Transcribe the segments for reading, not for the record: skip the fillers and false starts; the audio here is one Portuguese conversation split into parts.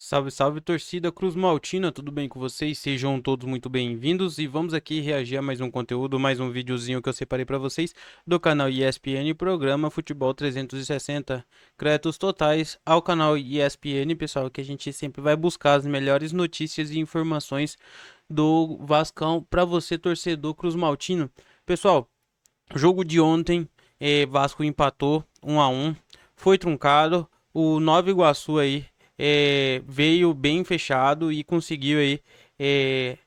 Salve, salve, torcida Cruz Maltina, tudo bem com vocês? Sejam todos muito bem-vindos e vamos aqui reagir a mais um conteúdo, mais um videozinho que eu separei para vocês do canal ESPN Programa Futebol 360. Créditos totais ao canal ESPN, pessoal, que a gente sempre vai buscar as melhores notícias e informações do Vascão para você, torcedor Cruz Maltino. Pessoal, jogo de ontem, Vasco empatou 1-1, foi truncado, o Nova Iguaçu aí veio bem fechado e conseguiu aí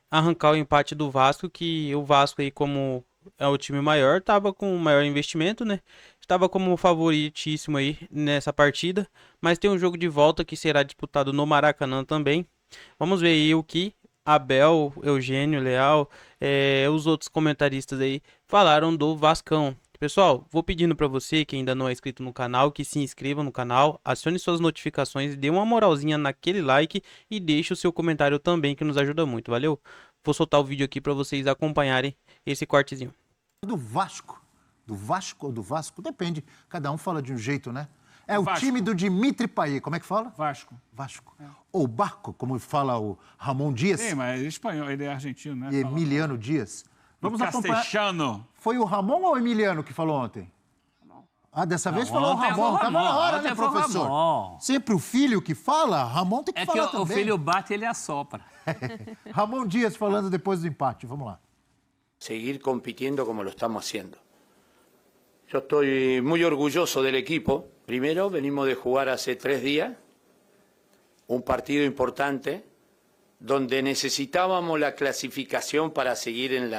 arrancar o empate do Vasco, que o Vasco aí, como é o time maior, estava com o maior investimento, né? Estava como favoritíssimo aí nessa partida, mas tem um jogo de volta que será disputado no Maracanã também. Vamos ver aí o que Abel, Eugênio, Leal, os outros comentaristas aí falaram do Vascão. Pessoal, vou pedindo para você que ainda não é inscrito no canal, que se inscreva no canal, acione suas notificações, dê uma moralzinha naquele like e deixe o seu comentário também, que nos ajuda muito, valeu? Vou soltar o vídeo aqui para vocês acompanharem esse cortezinho. Do Vasco. Do Vasco ou do Vasco? Depende. Cada um fala de um jeito, né? É o Vasco. time do Dimitri Payet. Como é que fala? Vasco. Vasco. Ou Barco, como fala o Ramon Dias Sim, mas ele é espanhol, ele é argentino, né? e Emiliano Dias. Vamos acompanhar. Castelhano. Foi o Ramon ou o Emiliano que falou ontem? Ah, dessa vez falou o ontem foi o Ramon. Tava na Ramon, hora, ontem né, foi o professor? Ramon. Sempre o filho que fala, Ramon tem que É que falar o também. filho bate e ele assopra. Ramon Dias falando depois do empate. Vamos lá. Seguir compitiendo como lo estamos haciendo. Yo estoy muy orgulloso del equipo. Primero, venimos de jugar hace 3 días un partido importante donde necesitábamos la clasificación para seguir en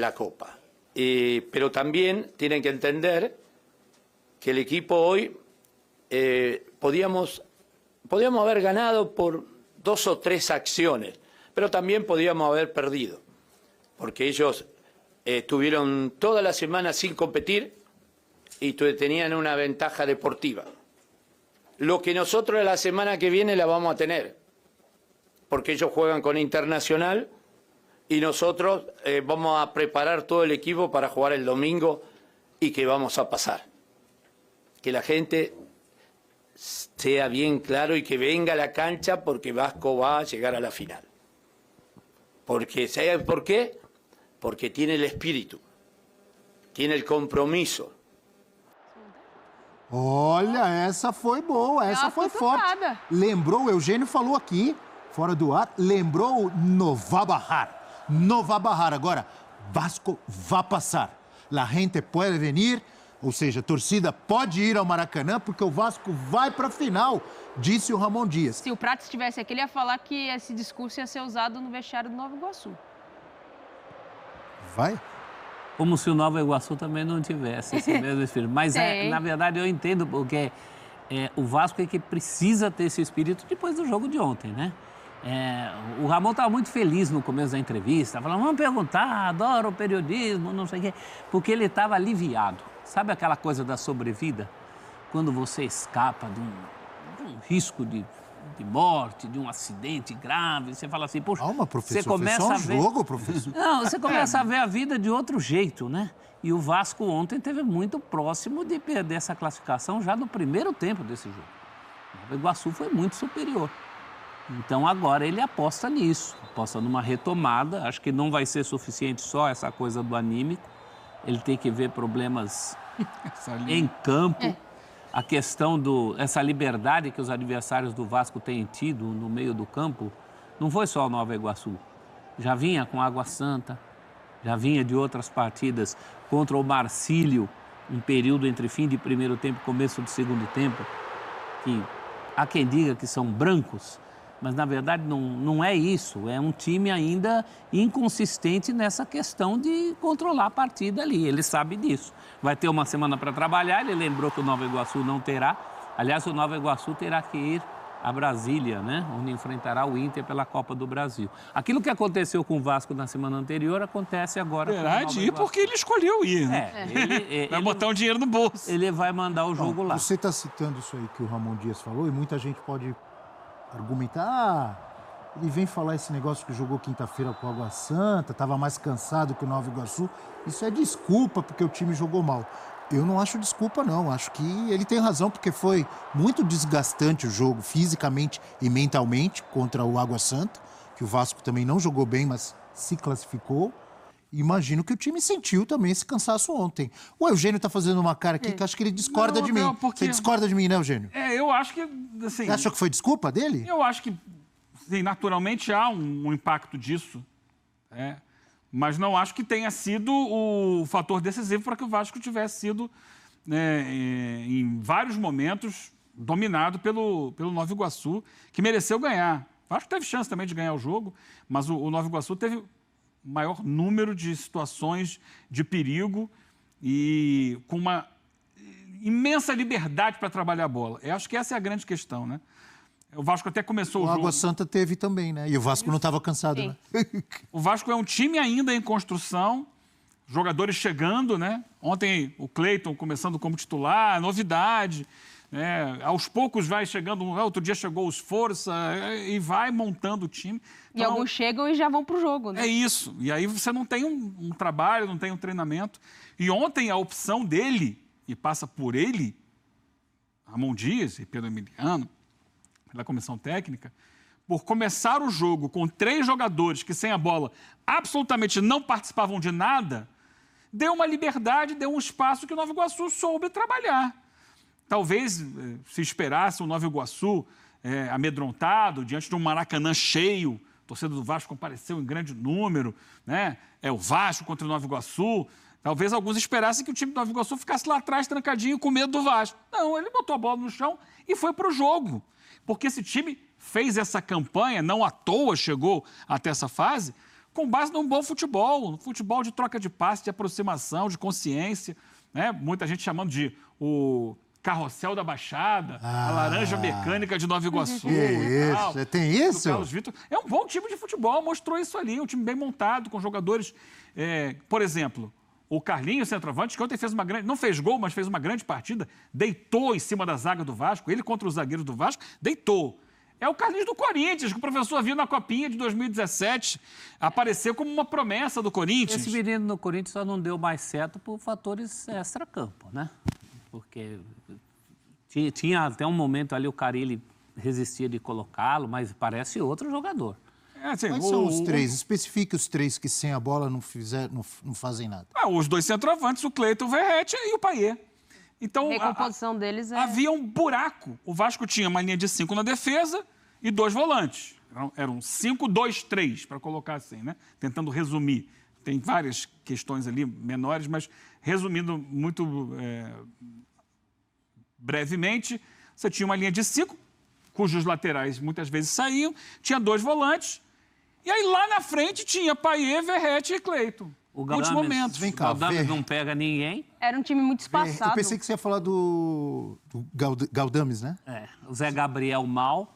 la Copa. Pero también tienen que entender que el equipo hoy podíamos haber ganado por 2 o 3 acciones, pero también podíamos haber perdido, porque ellos estuvieron toda la semana sin competir y tenían una ventaja deportiva. Lo que nosotros la semana que viene la vamos a tener, porque ellos juegan con Internacional y nosotros vamos a preparar todo el equipo para jugar el domingo y que vamos a pasar. Que la gente sea bien claro y que venga a la cancha porque Vasco va a llegar a la final. Porque, ¿sabe por qué? Porque tiene el espíritu, tiene el compromiso. Olha, essa foi boa, essa foi forte. Lembrou, o Eugênio falou aqui, fora do ar, lembrou o Novabarrar. Novabarrar. Agora, Vasco vai passar. La gente pode vir, ou seja, a torcida pode ir ao Maracanã, porque o Vasco vai para a final, disse o Ramon Dias. Se o Prato estivesse aqui, ele ia falar que esse discurso ia ser usado no vestiário do Nova Iguaçu. Vai? Como se o Nova Iguaçu também não tivesse esse mesmo espírito. Mas, na verdade, eu entendo porque o Vasco é que precisa ter esse espírito depois do jogo de ontem, né? O Ramon estava muito feliz no começo da entrevista, falando, vamos perguntar, adoro o periodismo, não sei o quê, porque ele estava aliviado. Sabe aquela coisa da sobrevida? Quando você escapa de um risco de morte, de um acidente grave, você fala assim, poxa, Calma, professor, você começa foi só um a ver... jogo, professor. Não, você começa a ver a vida de outro jeito, né? E o Vasco ontem teve muito próximo de perder essa classificação já no primeiro tempo desse jogo. O Iguaçu foi muito superior. Então agora ele aposta nisso, aposta numa retomada. Acho que não vai ser suficiente só essa coisa do anímico. Ele tem que ver problemas em campo. A questão essa liberdade que os adversários do Vasco têm tido no meio do campo, não foi só o Nova Iguaçu. Já vinha com Água Santa, já vinha de outras partidas contra o Marcílio, um período entre fim de primeiro tempo e começo do segundo tempo, que há quem diga que são brancos, mas na verdade não é isso, é um time ainda inconsistente nessa questão de controlar a partida ali, ele sabe disso. Vai ter uma semana para trabalhar, ele lembrou que o Nova Iguaçu não terá, aliás, o Nova Iguaçu terá que ir a Brasília, né, onde enfrentará o Inter pela Copa do Brasil. Aquilo que aconteceu com o Vasco na semana anterior acontece agora com o Nova Verdade, ir Iguaçu. porque ele escolheu ir, né? Vai botar um dinheiro no bolso. Ele vai mandar o jogo lá. Você está citando isso aí que o Ramon Dias falou e muita gente pode argumentar, ele vem falar esse negócio que jogou quinta-feira com o Água Santa, estava mais cansado que o Nova Iguaçu. Isso é desculpa porque o time jogou mal. Eu não acho desculpa, não. Acho que ele tem razão, porque foi muito desgastante o jogo, fisicamente e mentalmente, contra o Água Santa, que o Vasco também não jogou bem, mas se classificou. Imagino que o time sentiu também esse cansaço ontem. O Eugênio tá fazendo uma cara aqui que acho que ele discorda de mim. Porque... Você discorda de mim, né, Eugênio? Eu acho que, assim... Você achou que foi desculpa dele? Eu acho que, sim, naturalmente há um impacto disso, mas não acho que tenha sido o fator decisivo para que o Vasco tivesse sido, em vários momentos, dominado pelo Nova Iguaçu, que mereceu ganhar. O Vasco teve chance também de ganhar o jogo, mas o Nova Iguaçu teve maior número de situações de perigo e com uma imensa liberdade para trabalhar a bola. Eu acho que essa é a grande questão, né? O Vasco até começou o jogo... O Água Santa teve também, né? E o Vasco não estava cansado, né? O Vasco é um time ainda em construção, jogadores chegando, né? Ontem o Cleiton começando como titular, novidade... aos poucos vai chegando, outro dia chegou os Força e vai montando o time. Então, e alguns chegam e já vão para o jogo, né? É isso. E aí você não tem um trabalho, não tem um treinamento. E ontem a opção dele, e passa por ele, Ramon Dias e Pedro Emiliano, pela comissão técnica, por começar o jogo com 3 jogadores que sem a bola absolutamente não participavam de nada, deu uma liberdade, deu um espaço que o Nova Iguaçu soube trabalhar. Talvez se esperasse o Nova Iguaçu amedrontado, diante de um Maracanã cheio, a torcida do Vasco compareceu em grande número, né? É o Vasco contra o Nova Iguaçu. Talvez alguns esperassem que o time do Nova Iguaçu ficasse lá atrás, trancadinho, com medo do Vasco. Não, ele botou a bola no chão e foi para o jogo. Porque esse time fez essa campanha, não à toa chegou até essa fase, com base num bom futebol, um futebol de troca de passe, de aproximação, de consciência, né? Muita gente chamando de o Carrossel da Baixada, a Laranja Mecânica de Nova Iguaçu. Isso, tem isso? O Carlos Vitor é um bom time de futebol, mostrou isso ali, um time bem montado, com jogadores, por exemplo, o Carlinhos, centroavante, que ontem fez uma grande, não fez gol, mas fez uma grande partida, deitou em cima da zaga do Vasco, ele contra os zagueiros do Vasco, deitou. É o Carlinhos do Corinthians, que o professor viu na Copinha de 2017, apareceu como uma promessa do Corinthians. Esse menino no Corinthians só não deu mais certo por fatores extra-campo, né? Porque tinha até um momento ali, o Carille resistia de colocá-lo, mas parece outro jogador. Assim, quais são os 3? Especifique os 3 que sem a bola não fazem nada. Os 2 centroavantes, o Cleiton, o Verratti e o Payet. Então, a recomposição deles havia um buraco. O Vasco tinha uma linha de 5 na defesa e 2 volantes. Eram 5-2-3, para colocar assim, né? Tentando resumir. Tem várias questões ali menores, mas resumindo muito brevemente, você tinha uma linha de 5, cujos laterais muitas vezes saíam, tinha 2 volantes, e aí lá na frente tinha Payet, Verratti e Cleiton. Muitos momentos. Vem cá, o Galdames não pega ninguém. Era um time muito espaçado. Eu pensei que você ia falar do Galdames, né? O Zé Gabriel mal.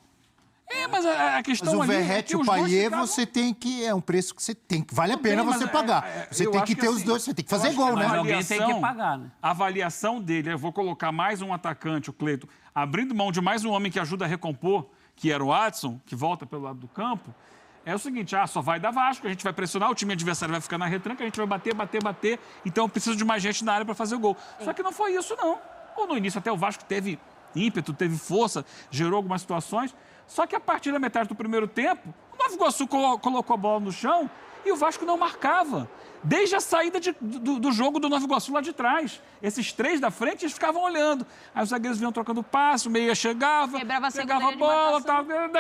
Mas a questão mas o ali Verratti é e o Payet, você tem que... É um preço que você tem que... Vale a pena você pagar. Você tem que ter os dois, você tem que fazer gol, né? Mas alguém tem que pagar, né? A avaliação dele, eu vou colocar mais um atacante, o Cleiton, abrindo mão de mais um homem que ajuda a recompor, que era o Adson, que volta pelo lado do campo, é o seguinte, só vai dar Vasco, a gente vai pressionar, o time adversário vai ficar na retranca, a gente vai bater, então eu preciso de mais gente na área para fazer o gol. Só que não foi isso, não. Ou no início até o Vasco teve ímpeto, teve força, gerou algumas situações, só que a partir da metade do primeiro tempo, o Nova Iguaçu colocou a bola no chão e o Vasco não marcava. Desde a saída do jogo do Nova Iguaçu lá de trás. Esses 3 da frente, eles ficavam olhando. Aí os zagueiros vinham trocando passe, o meia chegava, pegava a bola,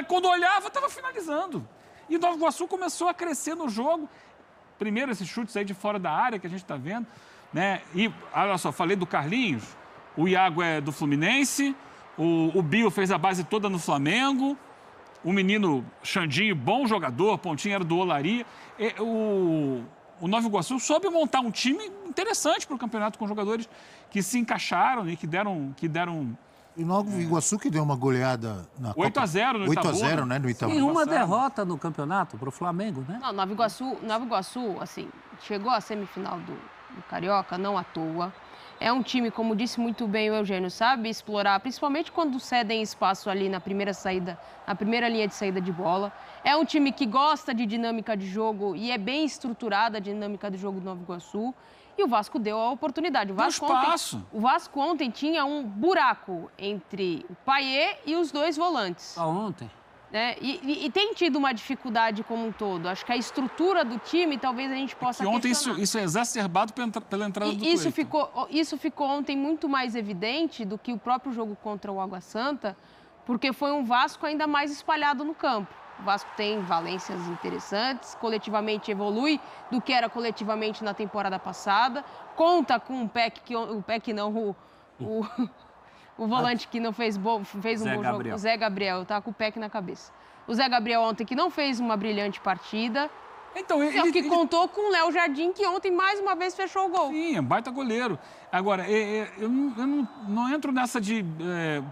quando olhava, estava finalizando. E o Nova Iguaçu começou a crescer no jogo. Primeiro esses chutes aí de fora da área que a gente está vendo, né? E, olha só, falei do Carlinhos, o Iago é do Fluminense, o Bio fez a base toda no Flamengo, o menino Xandinho, bom jogador, Pontinho era do Olaria. O Nova Iguaçu soube montar um time interessante para o campeonato, com jogadores que se encaixaram e que deram... E o Nova Iguaçu que deu uma goleada na 8-0 no Itaú. 8-0, né, no Itaú. E uma derrota no campeonato para o Flamengo, né? Não, Nova Iguaçu, assim, chegou à semifinal do Carioca, não à toa. É um time, como disse muito bem o Eugênio, sabe explorar, principalmente quando cedem espaço ali na primeira linha de saída de bola. É um time que gosta de dinâmica de jogo e é bem estruturada a dinâmica de jogo do Nova Iguaçu. e o Vasco deu a oportunidade. O Vasco ontem tinha um buraco entre o Payet e os dois volantes. Ontem. E tem tido uma dificuldade como um todo. Acho que a estrutura do time, talvez a gente possa ontem questionar. isso é exacerbado pela entrada do Cleiton. Isso ficou ontem muito mais evidente do que o próprio jogo contra o Água Santa, porque foi um Vasco ainda mais espalhado no campo. O Vasco tem valências interessantes, coletivamente evolui do que era coletivamente na temporada passada, conta com o volante que não fez um bom jogo, o Zé Gabriel, eu tava com o PEC na cabeça. O Zé Gabriel ontem que não fez uma brilhante partida. Então, contou com o Léo Jardim, que ontem mais uma vez fechou o gol. Sim, é um baita goleiro. Agora, eu não entro nessa de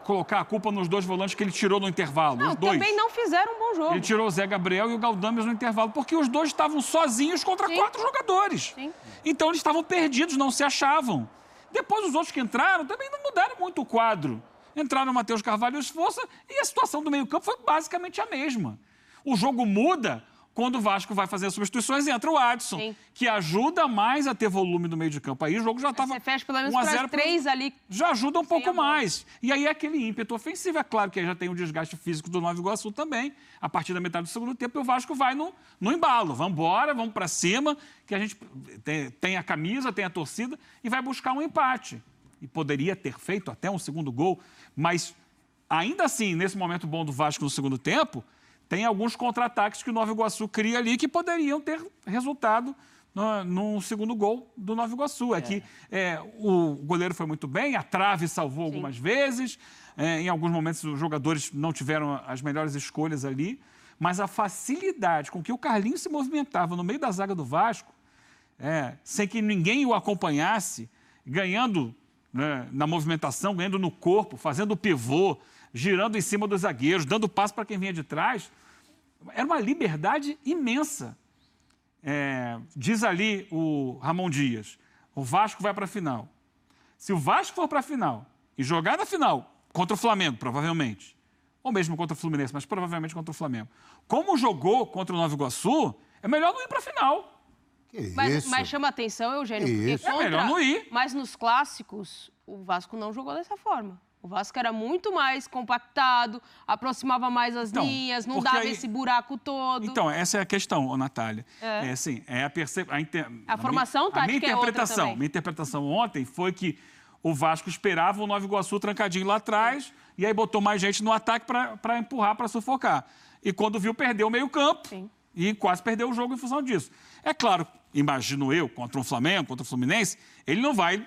colocar a culpa nos dois volantes que ele tirou no intervalo. Os dois. Também não fizeram um bom jogo. Ele tirou o Zé Gabriel e o Galdames no intervalo, porque os dois estavam sozinhos contra 4 jogadores. Sim. Então, eles estavam perdidos, não se achavam. Depois, os outros que entraram também não mudaram muito o quadro. Entraram o Matheus Carvalho e o Esforça e a situação do meio-campo foi basicamente a mesma. O jogo muda quando o Vasco vai fazer as substituições e entra o Adson, Sim. que ajuda mais a ter volume no meio de campo. Aí o jogo já estava... Você fecha pelo menos para 3 ali. Já ajuda um pouco mais. E aí é aquele ímpeto ofensivo. É claro que aí já tem o desgaste físico do Nova Iguaçu também. A partir da metade do segundo tempo, o Vasco vai no embalo. Vamos embora, vamos para cima, que a gente tem a camisa, tem a torcida e vai buscar um empate. E poderia ter feito até um segundo gol, mas ainda assim, nesse momento bom do Vasco no segundo tempo, tem alguns contra-ataques que o Nova Iguaçu cria ali que poderiam ter resultado no segundo gol do Nova Iguaçu. O goleiro foi muito bem, a trave salvou algumas vezes, em alguns momentos os jogadores não tiveram as melhores escolhas ali, mas a facilidade com que o Carlinhos se movimentava no meio da zaga do Vasco, sem que ninguém o acompanhasse, ganhando na movimentação, ganhando no corpo, fazendo o pivô, girando em cima dos zagueiros, dando passo para quem vinha de trás, era uma liberdade imensa. Diz ali o Ramon Dias, o Vasco vai para a final. Se o Vasco for para a final e jogar na final contra o Flamengo, provavelmente, ou mesmo contra o Fluminense, mas provavelmente contra o Flamengo, como jogou contra o Nova Iguaçu, é melhor não ir para a final. Mas chama atenção, Eugênio, porque é melhor não ir. Mas nos clássicos, o Vasco não jogou dessa forma. O Vasco era muito mais compactado, aproximava mais as linhas, não dava esse buraco todo. Então, essa é a questão, Natália. A formação tática é outra também. Minha interpretação ontem foi que o Vasco esperava o Nova Iguaçu trancadinho lá atrás e aí botou mais gente no ataque para empurrar, para sufocar. E quando viu, perdeu o meio-campo e quase perdeu o jogo em função disso. É claro, imagino eu, contra um Flamengo, contra o Fluminense, ele não vai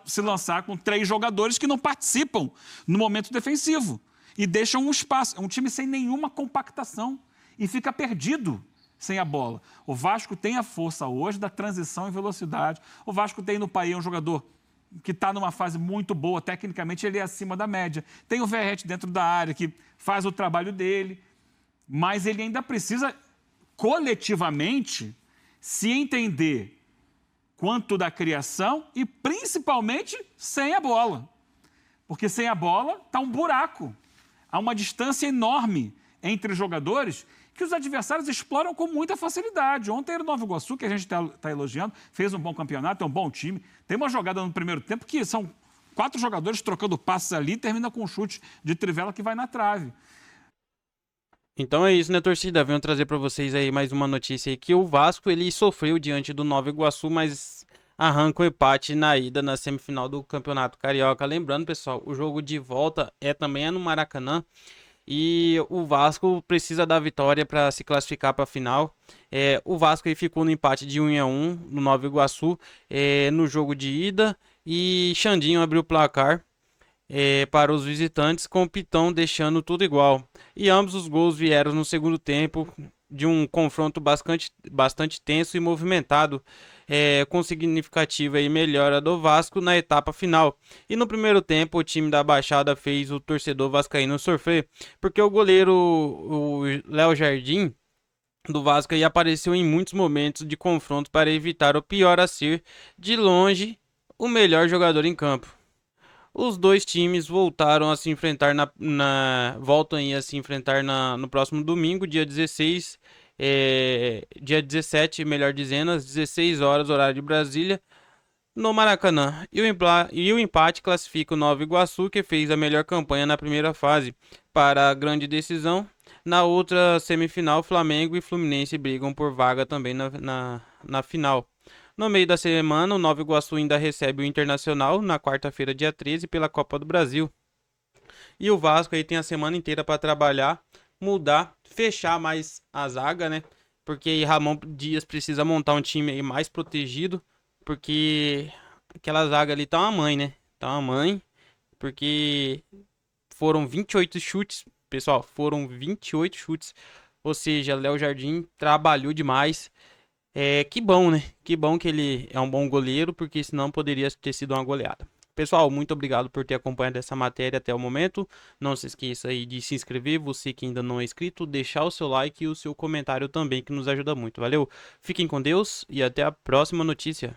se lançar com 3 jogadores que não participam no momento defensivo e deixam um espaço. É um time sem nenhuma compactação e fica perdido sem a bola. O Vasco tem a força hoje da transição e velocidade. O Vasco tem no Payet um jogador que está numa fase muito boa, tecnicamente ele é acima da média. Tem o Verratti dentro da área que faz o trabalho dele, mas ele ainda precisa coletivamente se entender quanto da criação e, principalmente, sem a bola. Porque sem a bola está um buraco. Há uma distância enorme entre os jogadores que os adversários exploram com muita facilidade. Ontem era o Nova Iguaçu, que a gente está elogiando, fez um bom campeonato, é um bom time. Tem uma jogada no primeiro tempo que são 4 jogadores trocando passes ali e termina com um chute de trivela que vai na trave. Então é isso, né, torcida? Venho trazer para vocês aí mais uma notícia aí, que o Vasco, ele sofreu diante do Nova Iguaçu, mas arranca o empate na ida na semifinal do Campeonato Carioca. Lembrando, pessoal, o jogo de volta também é no Maracanã e o Vasco precisa da vitória para se classificar para a final. O Vasco aí ficou no empate de 1-1 no Nova Iguaçu no jogo de ida e Xandinho abriu o placar para os visitantes, com o Pitão deixando tudo igual. E ambos os gols vieram no segundo tempo de um confronto bastante tenso e movimentado, com significativa e melhora do Vasco na etapa final. E no primeiro tempo o time da Baixada fez o torcedor vascaíno sofrer, porque o goleiro o Léo Jardim do Vasco aí apareceu em muitos momentos de confronto para evitar o pior a ser, de longe, o melhor jogador em campo. Os dois times voltaram a se enfrentar voltam a se enfrentar no próximo domingo, dia 16, dia 17, melhor dizendo, às 16 horas, horário de Brasília, no Maracanã. E o empate classifica o Nova Iguaçu, que fez a melhor campanha na primeira fase, para a grande decisão. Na outra semifinal, Flamengo e Fluminense brigam por vaga também na final. No meio da semana, o Nova Iguaçu ainda recebe o Internacional na quarta-feira, dia 13, pela Copa do Brasil. E o Vasco aí tem a semana inteira para trabalhar, mudar, fechar mais a zaga, né? Porque aí Ramon Dias precisa montar um time aí mais protegido, porque aquela zaga ali tá uma mãe, né? Tá uma mãe, porque foram 28 chutes, pessoal, foram 28 chutes. Ou seja, Léo Jardim trabalhou demais. Que bom, né? Que bom que ele é um bom goleiro, porque senão poderia ter sido uma goleada. Pessoal, muito obrigado por ter acompanhado essa matéria até o momento. Não se esqueça aí de se inscrever, você que ainda não é inscrito, deixar o seu like e o seu comentário também, que nos ajuda muito. Valeu? Fiquem com Deus e até a próxima notícia.